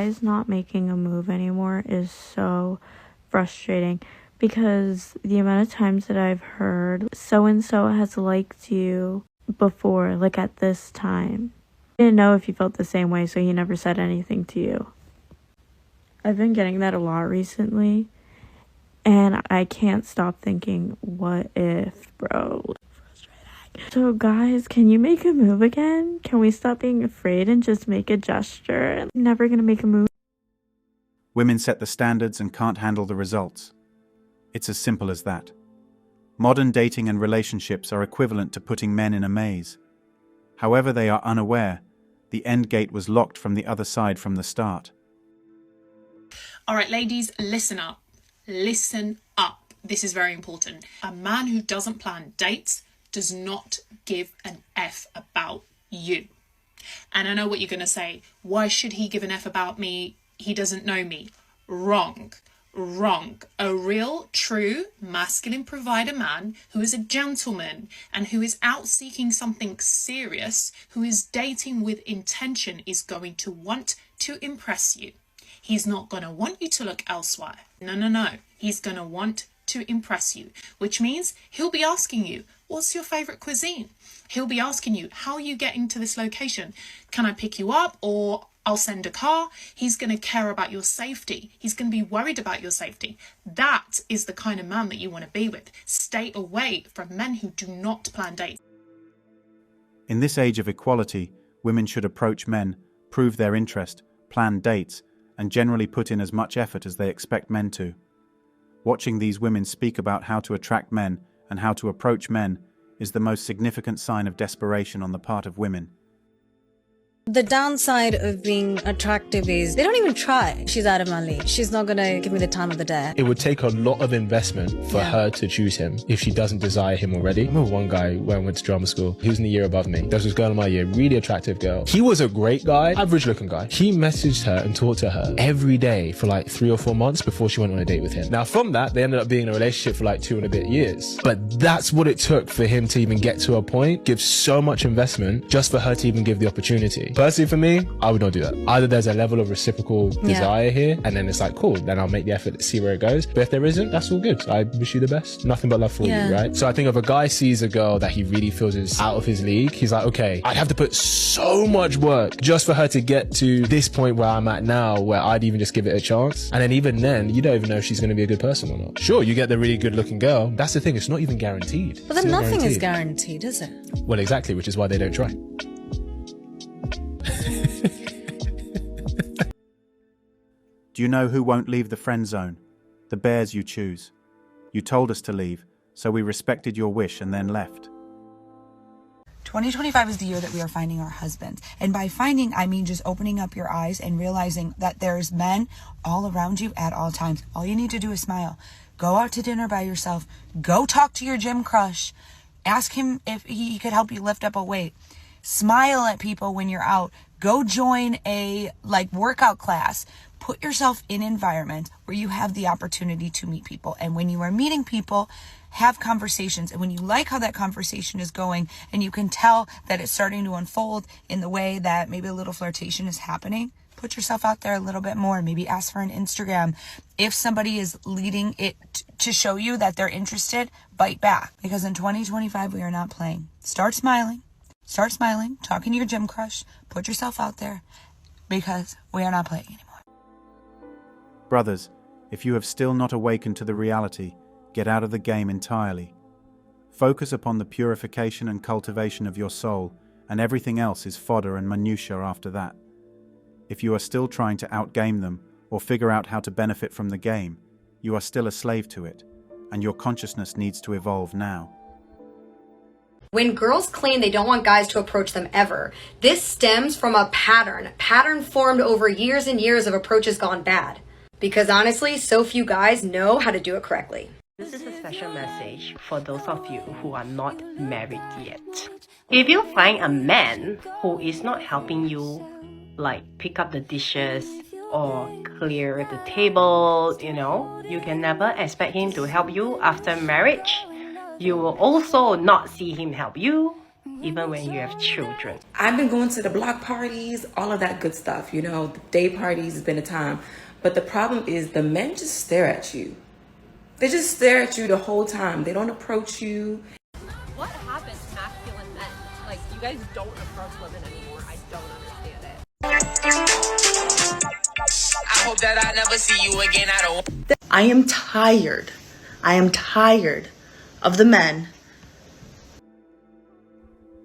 Guys not making a move anymore is so frustrating because the amount of times that I've heard so and so has liked you before, like at this time. I didn't know if you felt the same way, so he never said anything to you. I've been getting that a lot recently, and I can't stop thinking, what if, bro? So guys, can you make a move again? Can we stop being afraid and just make a gesture? I'm never gonna make a move. Women set the standards and can't handle the results. It's as simple as that. Modern dating and relationships are equivalent to putting men in a maze. However, they are unaware, the end gate was locked from the other side from the start. All right, ladies, listen up. Listen up. This is very important. A man who doesn't plan dates does not give an F about you. And I know what you're going to say. Why should he give an F about me? He doesn't know me. Wrong. Wrong. A real, true, masculine provider man who is a gentleman and who is out seeking something serious, who is dating with intention, is going to want to impress you. He's not going to want you to look elsewhere. No. He's going to want to impress you, which means he'll be asking you, what's your favorite cuisine? He'll be asking you, how are you getting to this location? Can I pick you up, or I'll send a car? He's going to care about your safety. He's going to be worried about your safety. That is the kind of man that you want to be with. Stay away from men who do not plan dates. In this age of equality, women should approach men, prove their interest, plan dates, and generally put in as much effort as they expect men to. Watching these women speak about how to attract men and how to approach men is the most significant sign of desperation on the part of women. The downside of being attractive is they don't even try. She's out of my league. She's not gonna give me the time of the day. It would take a lot of investment for her to choose him if she doesn't desire him already. I remember one guy when I went to drama school, he was in the year above me. There was this girl in my year, really attractive girl. He was a great guy, average looking guy. He messaged her and talked to her every day for like 3 or 4 months before she went on a date with him. Now from that, they ended up being in a relationship for like 2 and a bit years. But that's what it took for him to even get to a point, give so much investment just for her to even give the opportunity. Personally for me, I would not do that. Either there's a level of reciprocal desire here, and then it's like, cool, then I'll make the effort to see where it goes. But if there isn't, that's all good. I wish you the best. Nothing but love for you, right? So I think if a guy sees a girl that he really feels is out of his league, he's like, okay, I'd have to put so much work just for her to get to this point where I'm at now, where I'd even just give it a chance. And then even then, you don't even know if she's going to be a good person or not. Sure, you get the really good looking girl. That's the thing. It's not even guaranteed. But then nothing is guaranteed, is it? Well, exactly, which is why they don't try. Do you know who won't leave the friend zone? The bears you choose. You told us to leave, so we respected your wish and then left. 2025 is the year that we are finding our husbands. And by finding, I mean just opening up your eyes and realizing that there's men all around you at all times. All you need to do is smile. Go out to dinner by yourself. Go talk to your gym crush. Ask him if he could help you lift up a weight. Smile at people when you're out. Go join a workout class. Put yourself in an environment where you have the opportunity to meet people. And when you are meeting people, have conversations. And when you like how that conversation is going and you can tell that it's starting to unfold in the way that maybe a little flirtation is happening, put yourself out there a little bit more. Maybe ask for an Instagram. If somebody is leading it to show you that they're interested, bite back. Because in 2025, we are not playing. Start smiling. Start smiling. Talking to your gym crush. Put yourself out there. Because we are not playing anymore. Brothers, if you have still not awakened to the reality, get out of the game entirely. Focus upon the purification and cultivation of your soul, and everything else is fodder and minutiae after that. If you are still trying to outgame them, or figure out how to benefit from the game, you are still a slave to it, and your consciousness needs to evolve now. When girls claim they don't want guys to approach them ever, this stems from a pattern formed over years and years of approaches gone bad. Because honestly, so few guys know how to do it correctly. This is a special message for those of you who are not married yet. If you find a man who is not helping you, like pick up the dishes or clear the table, you can never expect him to help you after marriage. You will also not see him help you even when you have children. I've been going to the block parties, all of that good stuff, you know, the day parties has been a time. But the problem is the men just stare at you. They just stare at you the whole time. They don't approach you. What happens to masculine men? Like, you guys don't approach women anymore. I don't understand it. I hope that I never see you again. I am tired. I am tired of the men.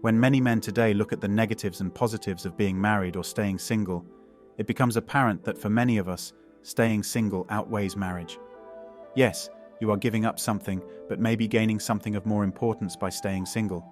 When many men today look at the negatives and positives of being married or staying single, it becomes apparent that for many of us, staying single outweighs marriage. Yes, you are giving up something, but maybe gaining something of more importance by staying single.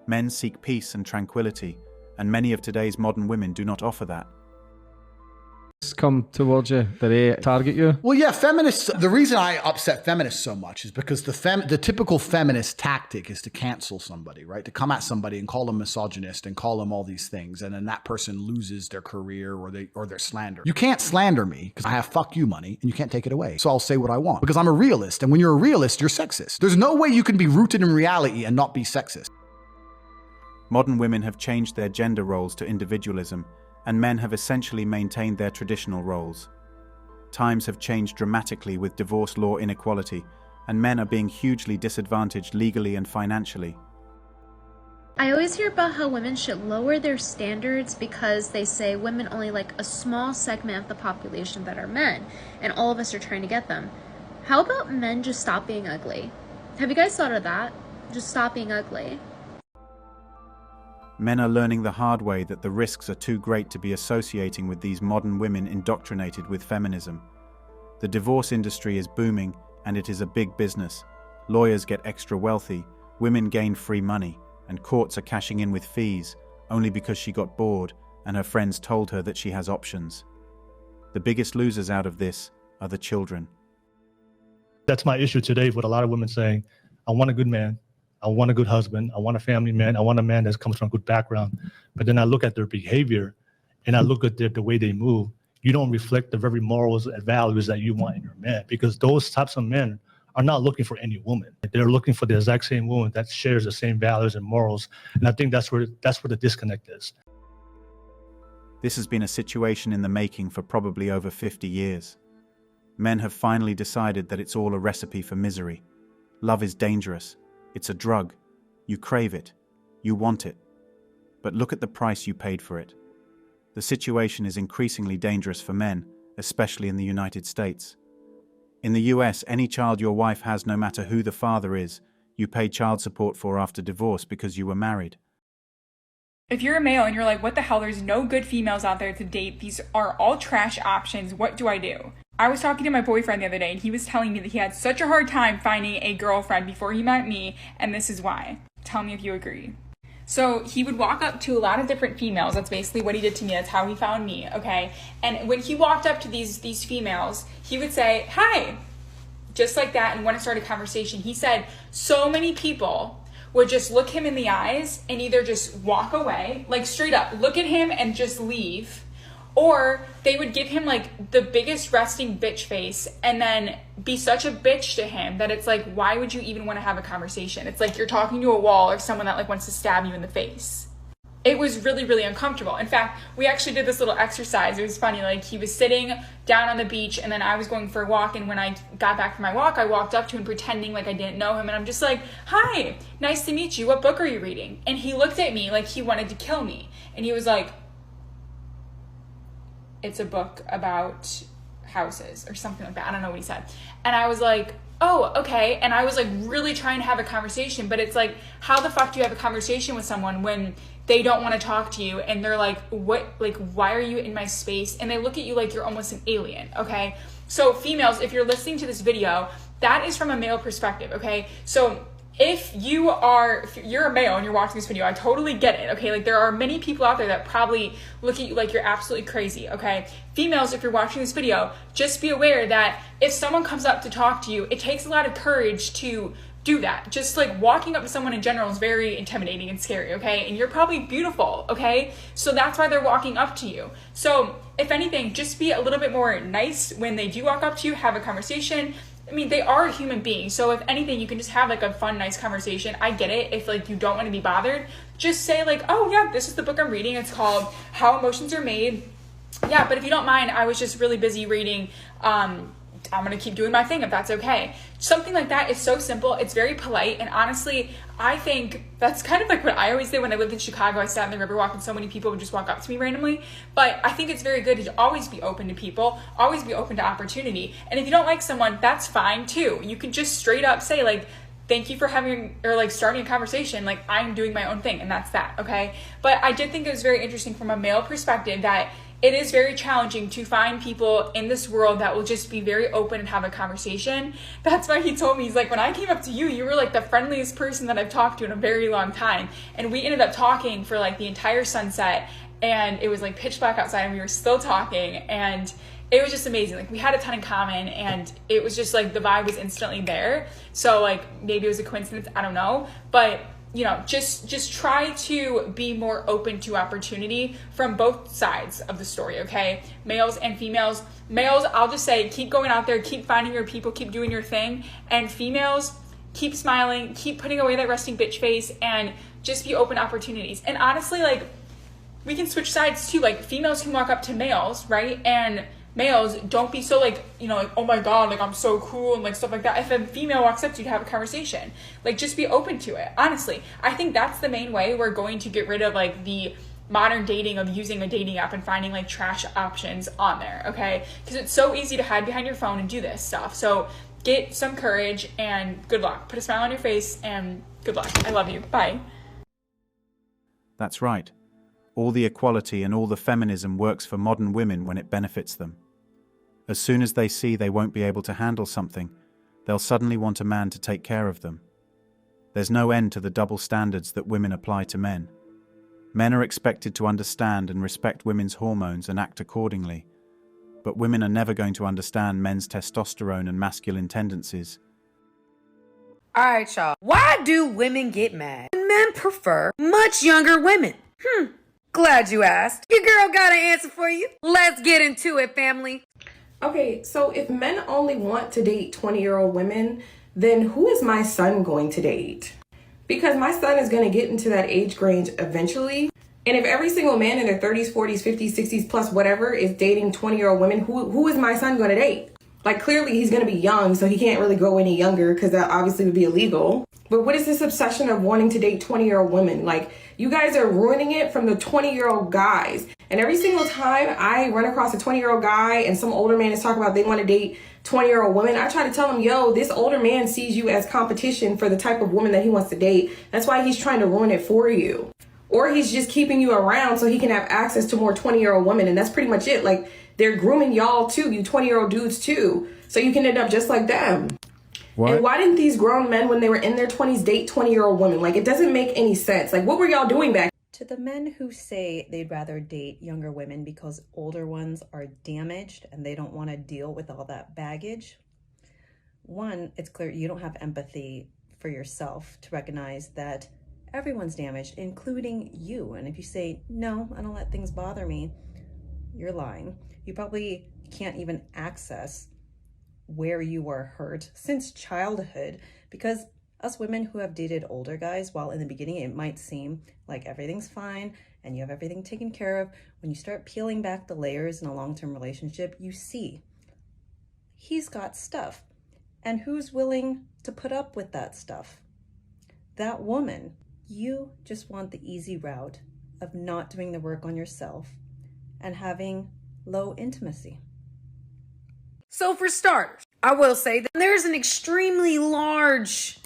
Men seek peace and tranquility, and many of today's modern women do not offer that. Come towards you, do they target you? Well, yeah, feminists, the reason I upset feminists so much is because the typical feminist tactic is to cancel somebody, right? To come at somebody and call them misogynist and call them all these things, and then that person loses their career or their slander. You can't slander me because I have fuck you money and you can't take it away. So I'll say what I want because I'm a realist, and when you're a realist, you're sexist. There's no way you can be rooted in reality and not be sexist. Modern women have changed their gender roles to individualism, and men have essentially maintained their traditional roles. Times have changed dramatically with divorce law inequality, and men are being hugely disadvantaged legally and financially. I always hear about how women should lower their standards because they say women only like a small segment of the population that are men, and all of us are trying to get them. How about men just stop being ugly? Have you guys thought of that? Just stop being ugly. Men are learning the hard way that the risks are too great to be associating with these modern women indoctrinated with feminism. The divorce industry is booming, and it is a big business. Lawyers get extra wealthy, women gain free money, and courts are cashing in with fees only because she got bored and her friends told her that she has options. The biggest losers out of this are the children. That's my issue today with a lot of women saying, I want a good man. I want a good husband. I want a family man. I want a man that comes from a good background. But then I look at their behavior and I look at the way they move. You don't reflect the very morals and values that you want in your man, because those types of men are not looking for any woman. They're looking for the exact same woman that shares the same values and morals. And I think that's where the disconnect is. This has been a situation in the making for probably over 50 years. Men have finally decided that it's all a recipe for misery. Love is dangerous. It's a drug. You crave it. You want it. But look at the price you paid for it. The situation is increasingly dangerous for men, especially in the United States. In the US, any child your wife has, no matter who the father is, you pay child support for after divorce because you were married. If you're a male and you're like, what the hell, there's no good females out there to date, these are all trash options, what do I do? I was talking to my boyfriend the other day and he was telling me that he had such a hard time finding a girlfriend before he met me, and this is why. Tell me if you agree. So he would walk up to a lot of different females. That's basically what he did to me. That's how he found me, okay? And when he walked up to these females, he would say, hi, just like that, and want to start a conversation. He said so many people would just look him in the eyes and either just walk away, like straight up, look at him and just leave, or they would give him like the biggest resting bitch face and then be such a bitch to him that it's like, why would you even want to have a conversation? It's like you're talking to a wall or someone that like wants to stab you in the face. It was really, really uncomfortable. In fact, we actually did this little exercise. It was funny. Like, he was sitting down on the beach and then I was going for a walk. And when I got back from my walk, I walked up to him pretending like I didn't know him. And I'm just like, hi, nice to meet you. What book are you reading? And he looked at me like he wanted to kill me. And he was like, it's a book about houses or something like that. I don't know what he said. And I was like, oh, okay. And I was like really trying to have a conversation, but it's like, how the fuck do you have a conversation with someone when they don't want to talk to you and they're like, what, like, why are you in my space? And they look at you like you're almost an alien, okay? So females, if you're listening to this video, that is from a male perspective, okay? So if you're a male and you're watching this video, I totally get it, okay? Like, there are many people out there that probably look at you like you're absolutely crazy, okay? Females, if you're watching this video, just be aware that if someone comes up to talk to you, it takes a lot of courage to do that. Just like walking up to someone in general is very intimidating and scary, okay? And you're probably beautiful, okay? So that's why they're walking up to you. So if anything, just be a little bit more nice when they do walk up to you, have a conversation, I mean, they are human beings. So if anything, you can just have like a fun, nice conversation. I get it. If like you don't want to be bothered, just say like, oh yeah, this is the book I'm reading. It's called How Emotions Are Made. Yeah, but if you don't mind, I was just really busy reading. I'm going to keep doing my thing if that's okay. Something like that is so simple. It's very polite. And honestly, I think that's kind of like what I always did when I lived in Chicago. I sat in the Riverwalk and so many people would just walk up to me randomly. But I think it's very good to always be open to people, always be open to opportunity. And if you don't like someone, that's fine too. You can just straight up say like, thank you for having, or like starting a conversation. Like, I'm doing my own thing and that's that. Okay. But I did think it was very interesting from a male perspective that it is very challenging to find people in this world that will just be very open and have a conversation. That's why he told me, he's like, when I came up to you, you were like the friendliest person that I've talked to in a very long time. And we ended up talking for like the entire sunset, and it was like pitch black outside and we were still talking, and it was just amazing. Like, we had a ton in common, and it was just like the vibe was instantly there. So like maybe it was a coincidence, I don't know, but you know, just try to be more open to opportunity from both sides of the story, okay? Males and females. Males, I'll just say, keep going out there, keep finding your people, keep doing your thing. And females, keep smiling, keep putting away that resting bitch face, and just be open to opportunities. And honestly, like, we can switch sides too. Like, females can walk up to males, right? And males, don't be so like, you know, like, oh my God, like I'm so cool and like stuff like that. If a female walks up to you to have a conversation, like just be open to it. Honestly, I think that's the main way we're going to get rid of like the modern dating of using a dating app and finding like trash options on there, okay? Because it's so easy to hide behind your phone and do this stuff. So get some courage and good luck. Put a smile on your face and good luck. I love you. Bye. That's right. All the equality and all the feminism works for modern women when it benefits them. As soon as they see they won't be able to handle something, they'll suddenly want a man to take care of them. There's no end to the double standards that women apply to men. Men are expected to understand and respect women's hormones and act accordingly, but women are never going to understand men's testosterone and masculine tendencies. All right, y'all. Why do women get mad when men prefer much younger women? Glad you asked. Your girl got an answer for you. Let's get into it, family. Okay, so if men only want to date 20-year-old women, then who is my son going to date? Because my son is going to get into that age range eventually. And if every single man in their 30s, 40s, 50s, 60s plus whatever is dating 20-year-old women, who is my son going to date? Like, clearly he's going to be young, so he can't really go any younger because that obviously would be illegal. But what is this obsession of wanting to date 20-year-old women? Like, you guys are ruining it from the 20-year-old guys. And every single time I run across a 20-year-old guy and some older man is talking about they want to date 20-year-old women, I try to tell him, yo, this older man sees you as competition for the type of woman that he wants to date. That's why he's trying to ruin it for you. Or he's just keeping you around so he can have access to more 20-year-old women. And that's pretty much it. Like, they're grooming y'all too, you 20-year-old dudes too, so you can end up just like them. What? And why didn't these grown men, when they were in their 20s, date 20-year-old women? Like, it doesn't make any sense. Like, what were y'all doing back? To the men who say they'd rather date younger women because older ones are damaged and they don't want to deal with all that baggage, one, it's clear you don't have empathy for yourself to recognize that everyone's damaged, including you. And if you say, no, I don't let things bother me, you're lying. You probably can't even access where you were hurt since childhood, because us women who have dated older guys, while in the beginning it might seem like everything's fine and you have everything taken care of, when you start peeling back the layers in a long-term relationship, you see he's got stuff. And who's willing to put up with that stuff? That woman. You just want the easy route of not doing the work on yourself and having low intimacy. So for starters, I will say that there's an extremely large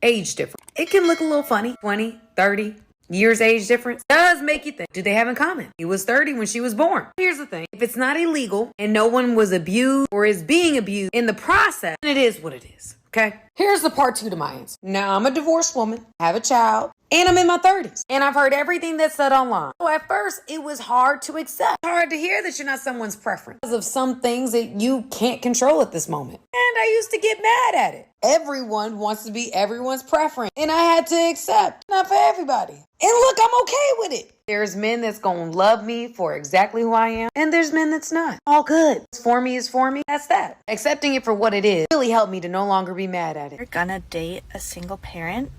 age difference. It can look a little funny. 20, 30 years age difference does make you think, do they have in common? He was 30 when she was born. Here's the thing. If it's not illegal and no one was abused or is being abused in the process, it is what it is. Okay? Here's the part 2 to my answer. Now, I'm a divorced woman, have a child, and I'm in my 30s. And I've heard everything that's said online. So at first, it was hard to accept. Hard to hear that you're not someone's preference because of some things that you can't control at this moment. And I used to get mad at it. Everyone wants to be everyone's preference. And I had to accept. Not for everybody. And look, I'm okay with it. There's men that's gonna love me for exactly who I am, and there's men that's not. All good. What's for me is for me. That's that. Accepting it for what it is really helped me to no longer be mad at it. If you're gonna date a single parent,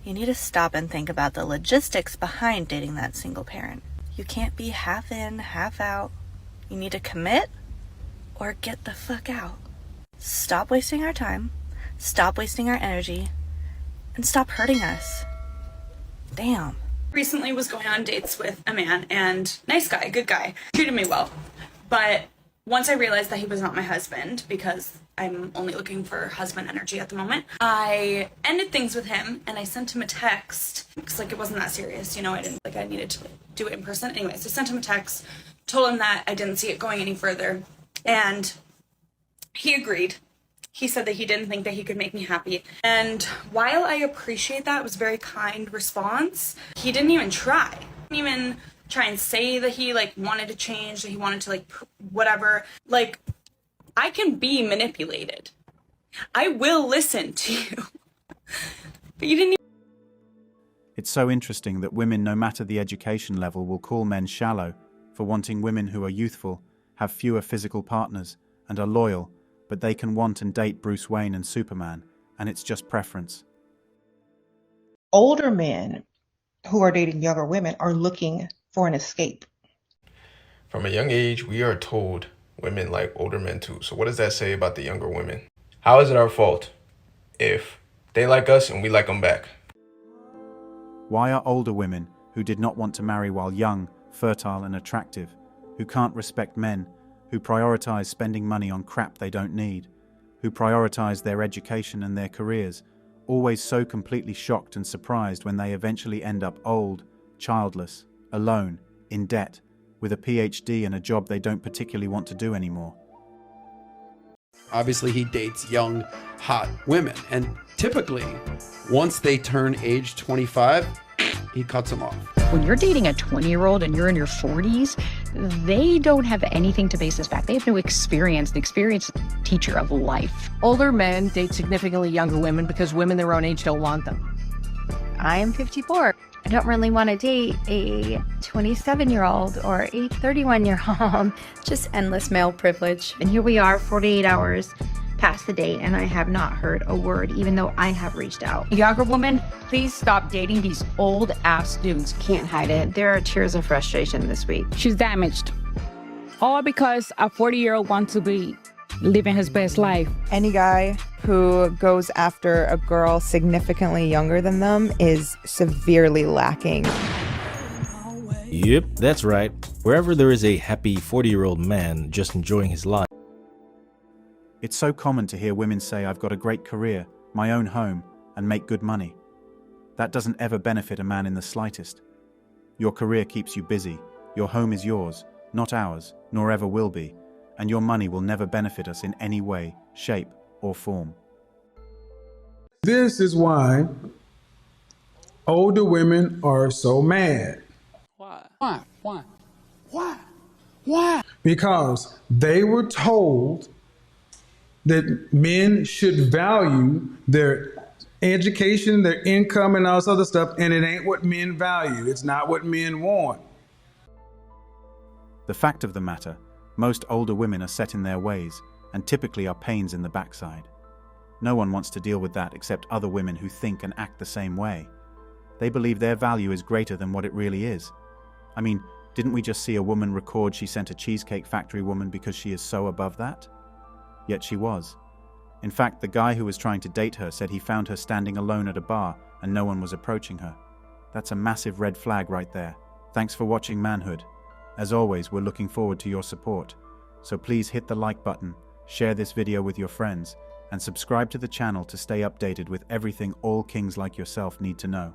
you need to stop and think about the logistics behind dating that single parent. You can't be half in, half out. You need to commit or get the fuck out. Stop wasting our time, stop wasting our energy, and stop hurting us. Damn. Recently was going on dates with a man, and nice guy, good guy, treated me well. But once I realized that he was not my husband, because I'm only looking for husband energy at the moment, I ended things with him, and I sent him a text, because it wasn't that serious, I didn't, I needed to do it in person. Anyways, I sent him a text, told him that I didn't see it going any further, and he agreed. He said that he didn't think that he could make me happy. And while I appreciate that, it was a very kind response, he didn't even try. He didn't even try and say that he wanted to change, that he wanted to whatever. I can be manipulated. I will listen to you. But you didn't even... It's so interesting that women, no matter the education level, will call men shallow for wanting women who are youthful, have fewer physical partners, and are loyal, but they can want and date Bruce Wayne and Superman, and it's just preference. Older men who are dating younger women are looking for an escape. From a young age, we are told women like older men too. So what does that say about the younger women? How is it our fault if they like us and we like them back? Why are older women who did not want to marry while young, fertile and attractive, who can't respect men, who prioritize spending money on crap they don't need, who prioritize their education and their careers, always so completely shocked and surprised when they eventually end up old, childless, alone, in debt, with a PhD and a job they don't particularly want to do anymore? Obviously, he dates young, hot women, and typically, once they turn age 25, he cuts them off. When you're dating a 20-year-old and you're in your 40s, they don't have anything to base this back. They have no experience. The experience is a teacher of life. Older men date significantly younger women because women their own age don't want them. I am 54. I don't really want to date a 27-year-old or a 31-year-old. Just endless male privilege. And here we are, 48 hours past the date, and I have not heard a word, even though I have reached out. Younger woman, please stop dating these old-ass dudes. Can't hide it. There are tears of frustration this week. She's damaged. All because a 40-year-old wants to be living his best life. Any guy who goes after a girl significantly younger than them is severely lacking. Yep, that's right. Wherever there is a happy 40-year-old man just enjoying his life. It's so common to hear women say, I've got a great career, my own home, and make good money. That doesn't ever benefit a man in the slightest. Your career keeps you busy. Your home is yours, not ours, nor ever will be. And your money will never benefit us in any way, shape, or form. This is why older women are so mad. Why? Because they were told that men should value their education, their income, and all this other stuff, and it ain't what men value. It's not what men want. The fact of the matter, most older women are set in their ways, and typically are pains in the backside. No one wants to deal with that except other women who think and act the same way. They believe their value is greater than what it really is. I mean, didn't we just see a woman record she sent a Cheesecake Factory woman because she is so above that? Yet she was. In fact, the guy who was trying to date her said he found her standing alone at a bar and no one was approaching her. That's a massive red flag right there. Thanks for watching Manhood. As always, we're looking forward to your support. So please hit the like button, share this video with your friends, and subscribe to the channel to stay updated with everything all kings like yourself need to know.